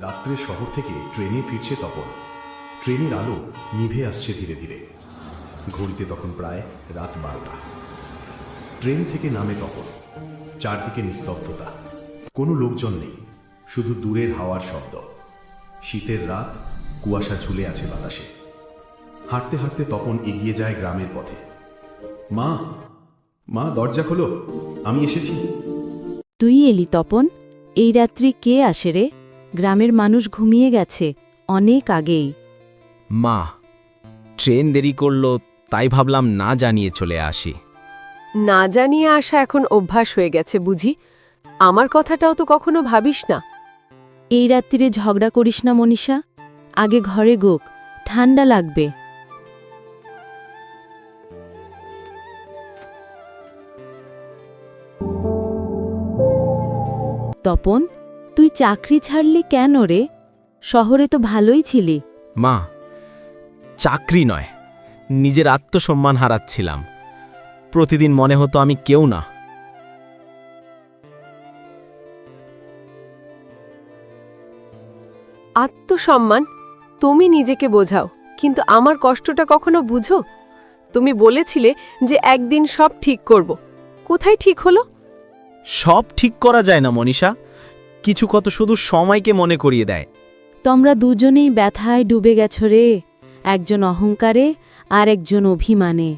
রাত্রে শহর থেকে ট্রেনে ফিরছে তপন। ট্রেনের আলো নিভে আসছে ধীরে ধীরে। ঘড়িতে তখন প্রায় রাত 12টা। ট্রেন থেকে নামে তপন। চারদিকে নিস্তব্ধতা, কোনো লোকজন নেই, শুধু দূরের হাওয়ার শব্দ। শীতের রাত, কুয়াশা ঝুলে আছে বাতাসে। হাঁটতে হাঁটতে তপন এগিয়ে যায় গ্রামের পথে। মা, মা দরজা খোলো, আমি এসেছি। তুই এলি তপন? এই রাত্রি কে আসে রে? গ্রামের মানুষ ঘুমিয়ে গেছে অনেক আগেই। মা, ট্রেন দেরি করলো, তাই ভাবলাম না জানিয়ে চলে আসি। না জানিয়ে আসা এখন অভ্যাস হয়ে গেছে বুঝি। আমার কথাটাও তো কখনো ভাবিস না। এই রাত্রিরে ঝগড়া করিস না মনীষা, আগে ঘরে গোক, ঠান্ডা লাগবে। তপন, তুই চাকরি ছাড়লি কেন রে? শহরে তো ভালোই ছিলি। মা, চাকরি নয়, নিজের আত্মসম্মান হারাচ্ছিলাম। প্রতিদিন মনে হতো আমি কেউ না। আত্মসম্মান? তুমি নিজেকে বোঝাও, কিন্তু আমার কষ্টটা কখনো বুঝো? তুমি বলেছিলে যে একদিন সব ঠিক করব। কোথায় ঠিক হলো? সব ঠিক করা যায় না মনীষা, কিছু কত শুধু সময়কে মনে করিয়ে দেয়। তোমরা দুজনেই ব্যথায় ডুবে গেছ রে, একজন অহংকারে আর একজন অভিমানে।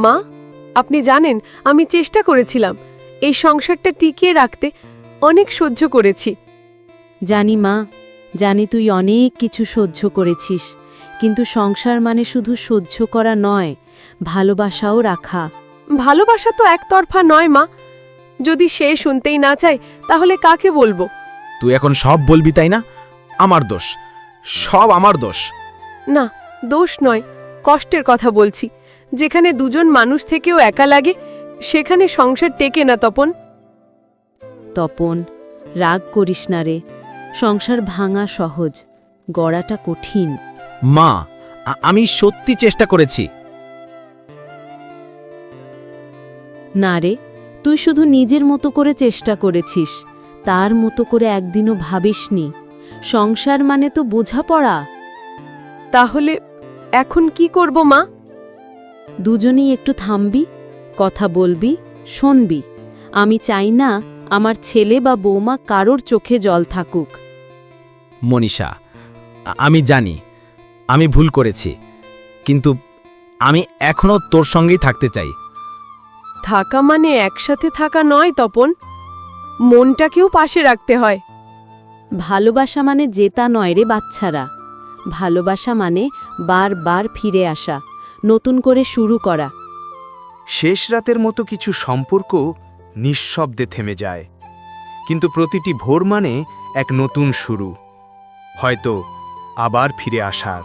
মা, আপনি জানেন আমি চেষ্টা করেছিলাম এই সংসারটা টিকিয়ে রাখতে, অনেক সহ্য করেছি। জানি মা, জানি তুই অনেক কিছু সহ্য করেছিস, কিন্তু সংসার মানে শুধু সহ্য করা নয়, ভালোবাসাও রাখা। ভালোবাসা তো একতরফা নয় মা। যদি সে শুনতেই না চায় তাহলে কাকে বলবো? তুই এখন সব বলবি তাই না? আমার দোষ, সব আমার দোষ। না, দোষ নয়, কষ্টের কথা বলছি। যেখানে দুজন মানুষ থেকেও একা লাগে, সেখানে সংসার টেকে না তপন। তপন, রাগ করিস না রে, সংসার ভাঙা সহজ, গড়াটা কঠিন। মা, আমি সত্যি চেষ্টা করেছি। না রে, তুই শুধু নিজের মতো করে চেষ্টা করেছিস, তার মতো করে একদিনও ভাবিসনি। সংসার মানে তো বোঝাপড়া। তাহলে এখন কি করব মা? দুজনেই একটু থামবি, কথা বলবি, শুনবি। আমি চাই না আমার ছেলে বা বৌমা কারোর চোখে জল থাকুক। মনীষা, আমি জানি আমি ভুল করেছি, কিন্তু আমি এখনো তোর সঙ্গেই থাকতে চাই। থাকা মানে একসাথে থাকা নয় তপন, মনটাকেও পাশে রাখতে হয়। ভালোবাসা মানে জেতা নয় রে বাচ্চারা, ভালোবাসা মানে বারবার ফিরে আসা, নতুন করে শুরু করা। শেষ রাতের মতো কিছু সম্পর্ক নিঃশব্দে থেমে যায়, কিন্তু প্রতিটি ভোর মানে এক নতুন শুরু, হয়তো আবার ফিরে আসার।